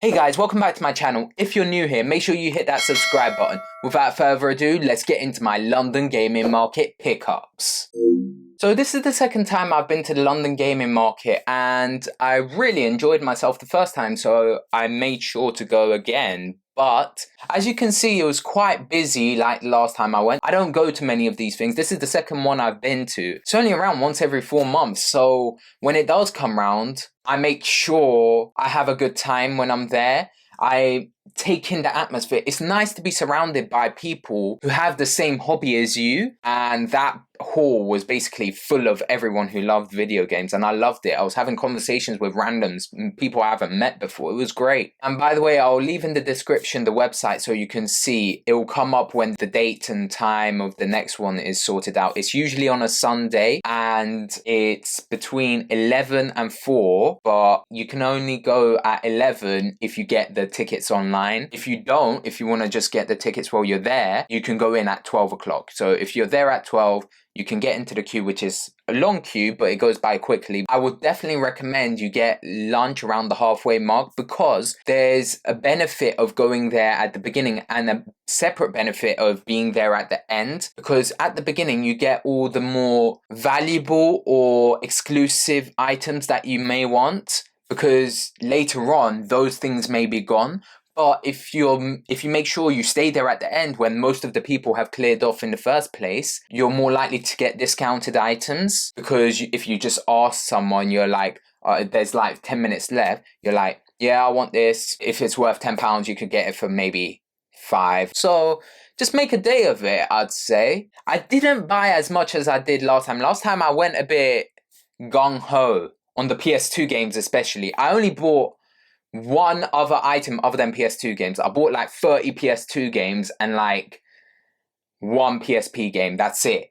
Hey guys, welcome back to my channel. If you're new here, make sure you hit that subscribe button. Without further ado, let's get into my London gaming market pickups. So this is the second time I've been to the London gaming market and I really enjoyed myself the first time, so I made sure to go again. But as you can see, it was quite busy like the last time I went. I don't go to many of these things. This is the second one I've been to. It's only around once every 4 months. So when it does come round, I make sure I have a good time when I'm there. I take in the atmosphere. It's nice to be surrounded by people who have the same hobby as you, and that hall was basically full of everyone who loved video games, and I loved it. I was having conversations with randoms, people I haven't met before. It was great. And by the way, I'll leave in the description the website so you can see. It will come up when the date and time of the next one is sorted out. It's usually on a Sunday and it's between 11 and 4, but you can only go at 11 if you get the tickets online. If you don't, if you want to just get the tickets while you're there, you can go in at 12 o'clock. So if you're there at 12, you can get into the queue, which is a long queue, but it goes by quickly. I would definitely recommend you get lunch around the halfway mark, because there's a benefit of going there at the beginning and a separate benefit of being there at the end. Because at the beginning, you get all the more valuable or exclusive items that you may want, because later on, those things may be gone. But if you make sure you stay there at the end when most of the people have cleared off in the first place, you're more likely to get discounted items. Because if you just ask someone, you're like, there's like 10 minutes left, you're like, yeah, I want this. If it's worth £10, you could get it for maybe 5. So just make a day of it, I'd say. I didn't buy as much as I did last time. Last time I went a bit gung-ho on the PS2 games especially. I only bought one other item other than PS2 games. I bought like 30 PS2 games and like one PSP game. That's it.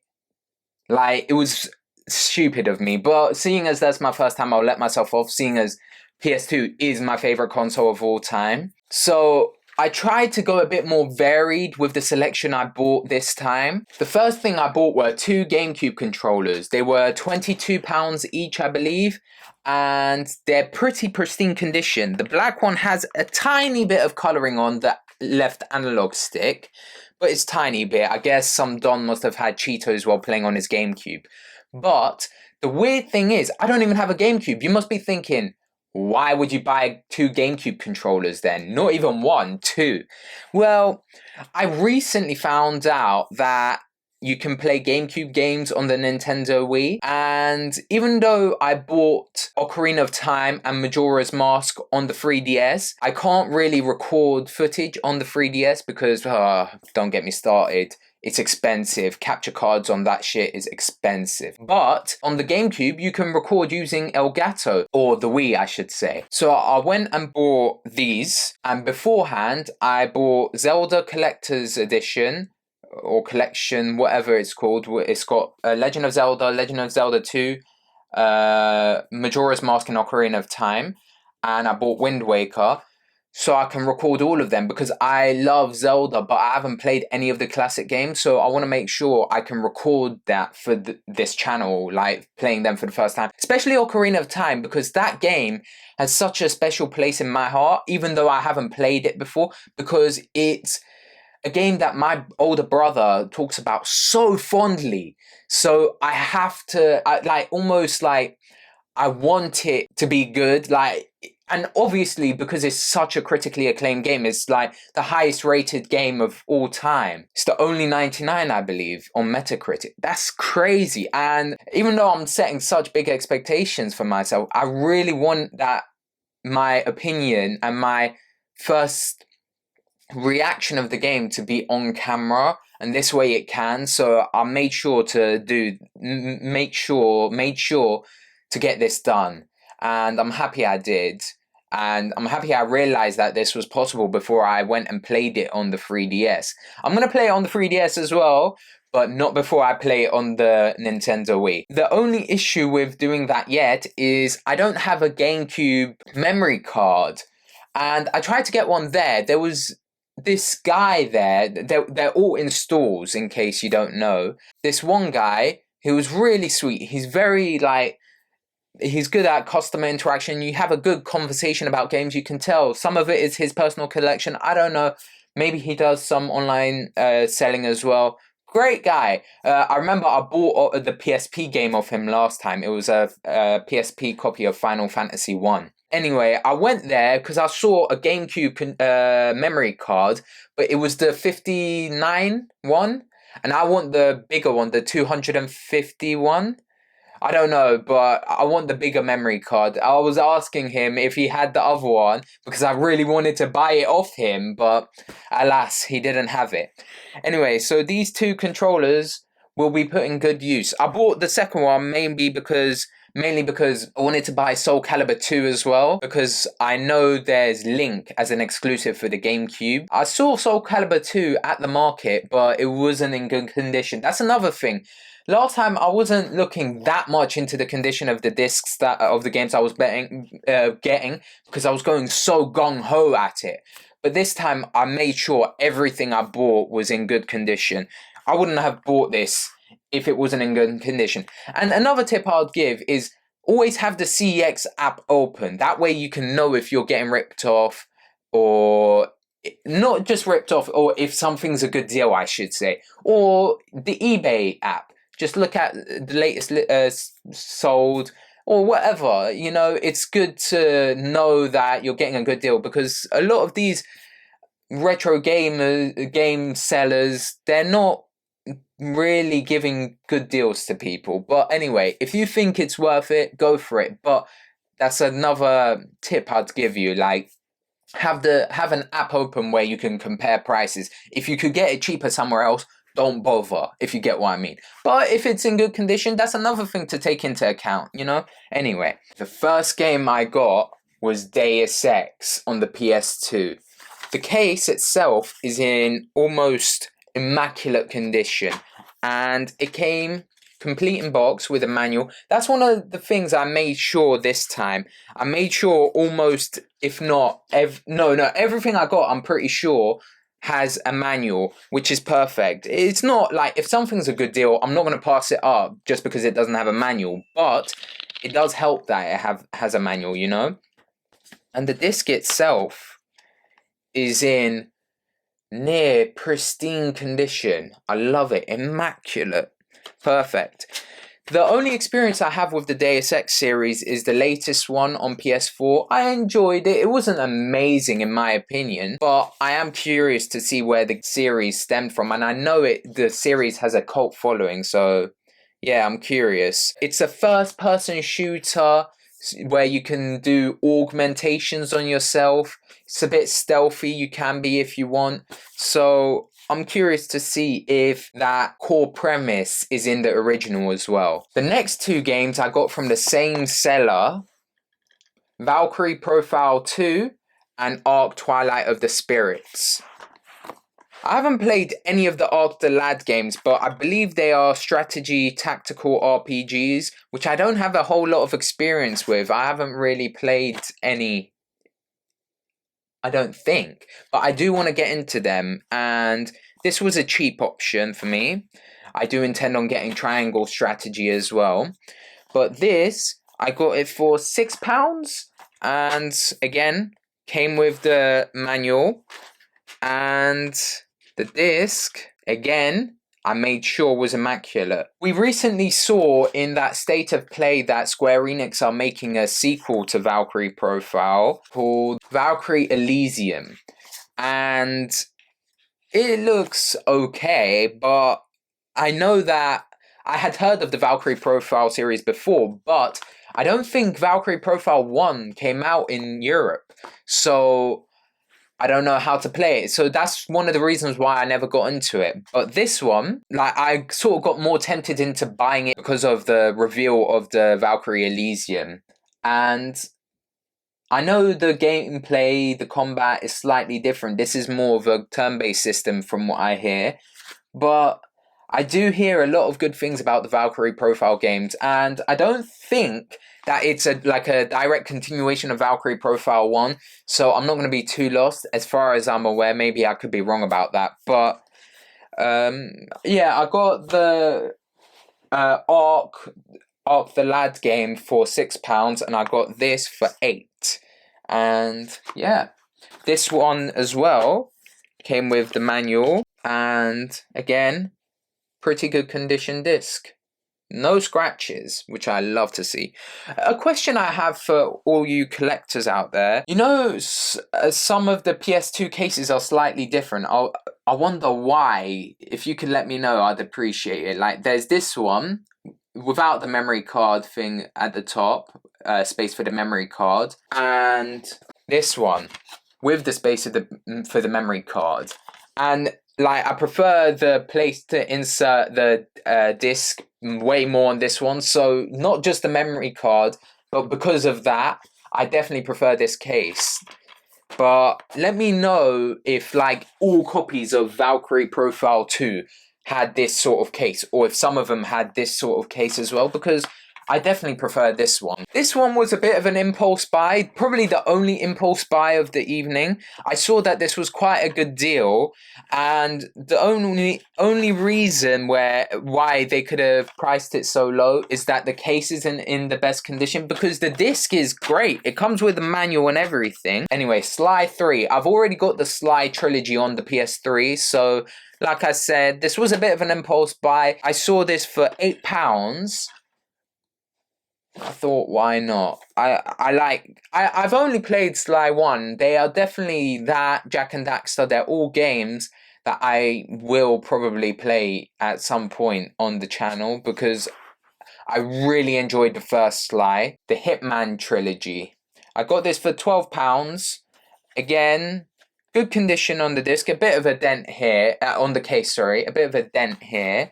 Like, it was stupid of me. But seeing as that's my first time, I'll let myself off, seeing as PS2 is my favorite console of all time. So I tried to go a bit more varied with the selection I bought this time. The first thing I bought were 2 GameCube controllers. They were £22 each, I believe, and they're pretty pristine condition. The black one has a tiny bit of colouring on the left analog stick, but it's tiny bit. I guess some Don must have had Cheetos while playing on his GameCube. But the weird thing is, I don't even have a GameCube. You must be thinking, why would you buy 2 GameCube controllers then? Not even 1, 2. Well, I recently found out that you can play GameCube games on the Nintendo Wii, and even though I bought Ocarina of Time and Majora's Mask on the 3DS, I can't really record footage on the 3DS because, don't get me started, it's expensive. Capture cards on that shit is expensive. But on the GameCube, you can record using Elgato, or the Wii, I should say. So I went and bought these, and beforehand, I bought Zelda Collector's Edition, or Collection, whatever it's called. It's got Legend of Zelda 2, Majora's Mask and Ocarina of Time, and I bought Wind Waker, so I can record all of them because I love Zelda, but I haven't played any of the classic games, so I want to make sure I can record that for this channel, like playing them for the first time. Especially Ocarina of Time, because that game has such a special place in my heart, even though I haven't played it before, because it's a game that my older brother talks about so fondly. So I have to, I want it to be good, and obviously because it's such a critically acclaimed game, it's like the highest rated game of all time. It's the only 99, I believe, on Metacritic. That's crazy. And even though I'm setting such big expectations for myself, I really want that my opinion and my first reaction of the game to be on camera, and this way it can. So I made sure to made sure to get this done, and I'm happy I did, and I'm happy I realized that this was possible before I went and played it on the 3DS. I'm gonna play it on the 3DS as well, but not before I play it on the Nintendo Wii. The only issue with doing that yet is I don't have a GameCube memory card, and I tried to get one there. There was this guy there, they're all in stores in case you don't know. This one guy, he was really sweet. He's very He's good at customer interaction. You have a good conversation about games. You can tell some of it is his personal collection. I don't know. Maybe he does some online selling as well. Great guy. I remember I bought the PSP game of him last time. It was a PSP copy of Final Fantasy 1. Anyway, I went there because I saw a GameCube memory card, but it was the 59 one, and I want the bigger one, the 251. I don't know, but I want the bigger memory card. I was asking him if he had the other one because I really wanted to buy it off him, but alas, he didn't have it. Anyway, so these two controllers will be put in good use. I bought the second one mainly because I wanted to buy Soul Calibur 2 as well, because I know there's Link as an exclusive for the GameCube. I saw Soul Calibur 2 at the market, but it wasn't in good condition. That's another thing. Last time I wasn't looking that much into the condition of the discs of the games I was getting because I was going so gung-ho at it. But this time I made sure everything I bought was in good condition. I wouldn't have bought this if it wasn't in good condition. And another tip I'd give is always have the CEX app open. That way you can know if you're getting ripped off, or not just ripped off, or if something's a good deal, I should say. Or the eBay app. Just look at the latest sold or whatever. You know, it's good to know that you're getting a good deal, because a lot of these retro game sellers, they're not really giving good deals to people. But anyway, if you think it's worth it, go for it. But that's another tip I'd give you. Like, have an app open where you can compare prices. If you could get it cheaper somewhere else, don't bother, if you get what I mean. But if it's in good condition, that's another thing to take into account, you know? Anyway, the first game I got was Deus Ex on the PS2. The case itself is in almost immaculate condition, and it came complete in box with a manual. That's one of the things I made sure this time. I made sure almost, if not, everything I got, I'm pretty sure, has a manual, which is perfect. It's not like, if something's a good deal, I'm not going to pass it up just because it doesn't have a manual, but it does help that it has a manual, you know? And the disc itself is in near pristine condition. I love it. Immaculate. Perfect. The only experience I have with the Deus Ex series is the latest one on PS4. I enjoyed it. It wasn't amazing in my opinion, but I am curious to see where the series stemmed from, and I know the series has a cult following, so yeah, I'm curious. It's a first-person shooter where you can do augmentations on yourself. It's a bit stealthy, you can be if you want, so I'm curious to see if that core premise is in the original as well. The next two games I got from the same seller, Valkyrie Profile 2 and Ark Twilight of the Spirits. I haven't played any of the Ark the Lad games, but I believe they are strategy tactical RPGs, which I don't have a whole lot of experience with. I haven't really played any, I don't think, but I do want to get into them, and this was a cheap option for me. I do intend on getting Triangle Strategy as well, but this, I got it for £6, and again, came with the manual, and the disc, again, I made sure was immaculate. We recently saw in that State of Play that Square Enix are making a sequel to Valkyrie Profile called Valkyrie Elysium, and it looks okay, but I know that I had heard of the Valkyrie Profile series before, but I don't think Valkyrie Profile 1 came out in Europe, so I don't know how to play it. So that's one of the reasons why I never got into it. But this one, like, I sort of got more tempted into buying it because of the reveal of the Valkyrie Elysium. And I know the gameplay, the combat is slightly different. This is more of a turn-based system from what I hear. But I do hear a lot of good things about the Valkyrie Profile games, and I don't think that it's like a direct continuation of Valkyrie Profile 1, so I'm not going to be too lost as far as I'm aware. Maybe I could be wrong about that, but yeah, I got the Ark Ark the Lad game for £6 and I got this for £8. And yeah, this one as well came with the manual and again, pretty good condition disc. No scratches, which I love to see. A question I have for all you collectors out there. You know, some of the PS2 cases are slightly different. I wonder why. If you could let me know, I'd appreciate it. Like, there's this one without the memory card thing at the top, space for the memory card. And this one with the space for the memory card. And like, I prefer the place to insert the disc way more on this one. So not just the memory card, but because of that, I definitely prefer this case. But let me know if like all copies of Valkyrie Profile 2 had this sort of case, or if some of them had this sort of case as well, because I definitely prefer this one. This one was a bit of an impulse buy, probably the only impulse buy of the evening. I saw that this was quite a good deal, and the only reason why they could have priced it so low is that the case isn't in the best condition, because the disc is great. It comes with a manual and everything. Anyway, Sly 3. I've already got the Sly Trilogy on the PS3, so like I said, this was a bit of an impulse buy. I saw this for £8. I thought, why not? I've only played Sly 1. They are definitely that, Jak and Daxter. They're all games that I will probably play at some point on the channel because I really enjoyed the first Sly. The Hitman Trilogy. I got this for £12. Again, good condition on the disc. A bit of a dent here, on the case, sorry. A bit of a dent here.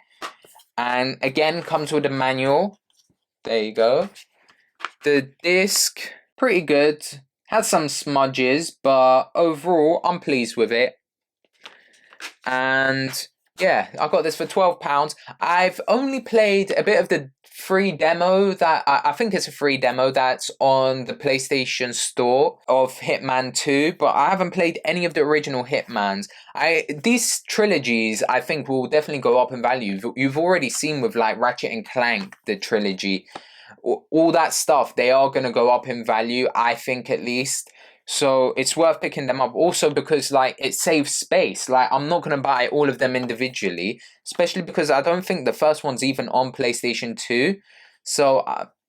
And again, comes with a manual. There you go. The disc, pretty good. Has some smudges, but overall, I'm pleased with it. And yeah, I got this for £12. I've only played a bit of the free demo that I think it's a free demo that's on the PlayStation Store of Hitman 2, but I haven't played any of the original Hitmans. These trilogies I think will definitely go up in value. You've already seen with like Ratchet and Clank, the trilogy, all that stuff, they are going to go up in value, I think, at least. So it's worth picking them up also because like it saves space. Like, I'm not going to buy all of them individually, especially because I don't think the first one's even on PlayStation 2. So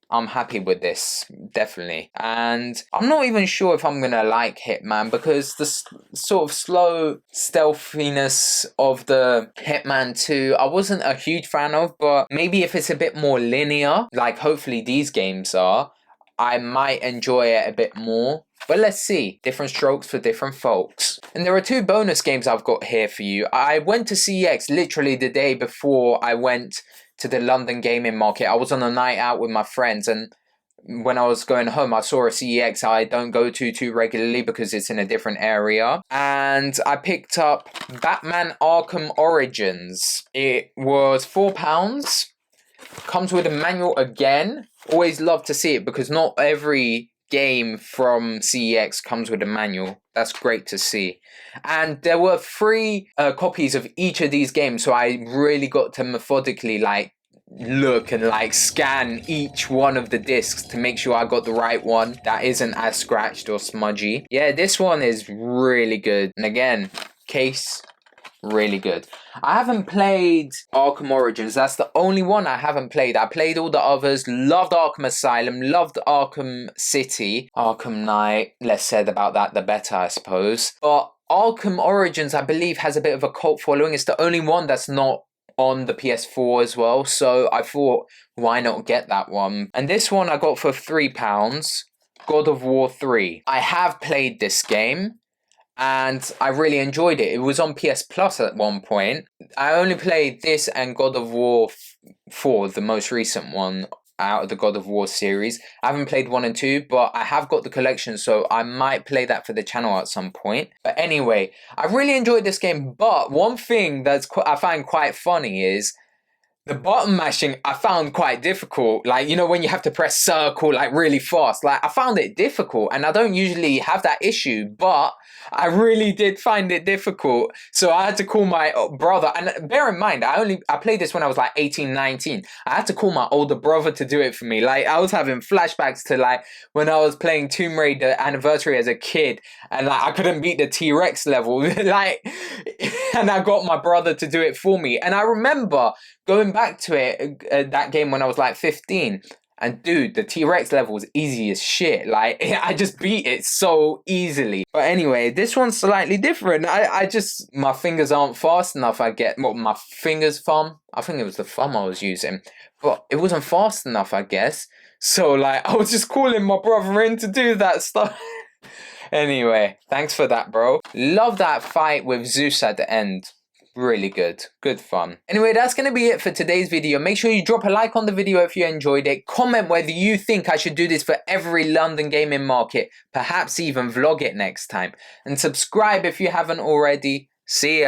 I'm happy with this, definitely. And I'm not even sure if I'm going to like Hitman because the sort of slow stealthiness of the Hitman 2, I wasn't a huge fan of, but maybe if it's a bit more linear, like hopefully these games are, I might enjoy it a bit more. But let's see. Different strokes for different folks. And there are 2 bonus games I've got here for you. I went to CEX literally the day before I went to the London gaming market. I was on a night out with my friends, and when I was going home, I saw a CEX I don't go to too regularly because it's in a different area. And I picked up Batman Arkham Origins. It was £4. Comes with a manual again. Always love to see it because not every game from CEX comes with a manual. That's great to see. And there were 3 copies of each of these games, so I really got to methodically like look and like scan each one of the discs to make sure I got the right one that isn't as scratched or smudgy. Yeah, this one is really good. And again, case, really good. I haven't played Arkham Origins. That's the only one I haven't played. I played all the others. Loved Arkham Asylum. Loved Arkham City. Arkham Knight. Less said about that, the better, I suppose. But Arkham Origins, I believe, has a bit of a cult following. It's the only one that's not on the PS4 as well. So I thought, why not get that one? And this one I got for £3. God of War 3. I have played this game, and I really enjoyed it. It was on PS Plus at one point. I only played this and God of War 4, the most recent one out of the God of War series. I haven't played 1 and 2, but I have got the collection, so I might play that for the channel at some point. But anyway, I really enjoyed this game, but one thing I find quite funny is The button mashing I found quite difficult. Like, you know, when you have to press circle like really fast, like I found it difficult, and I don't usually have that issue, but I really did find it difficult. So I had to call my brother, and bear in mind, I played this when I was like 18, 19. I had to call my older brother to do it for me. Like, I was having flashbacks to like when I was playing Tomb Raider Anniversary as a kid, and like I couldn't beat the T-Rex level. Like, and I got my brother to do it for me. And I remember going back to it, that game when I was like 15. And dude, the T-Rex level was easy as shit. Like, I just beat it so easily. But anyway, this one's slightly different. I just, my fingers aren't fast enough, I get. Well, my fingers, thumb. I think it was the thumb I was using. But it wasn't fast enough, I guess. So, like, I was just calling my brother in to do that stuff. Anyway, thanks for that, bro. Love that fight with Zeus at the end. Really good. Good fun. Anyway, that's going to be it for today's video. Make sure you drop a like on the video if you enjoyed it. Comment whether you think I should do this for every London gaming market. Perhaps even vlog it next time. And subscribe if you haven't already. See ya.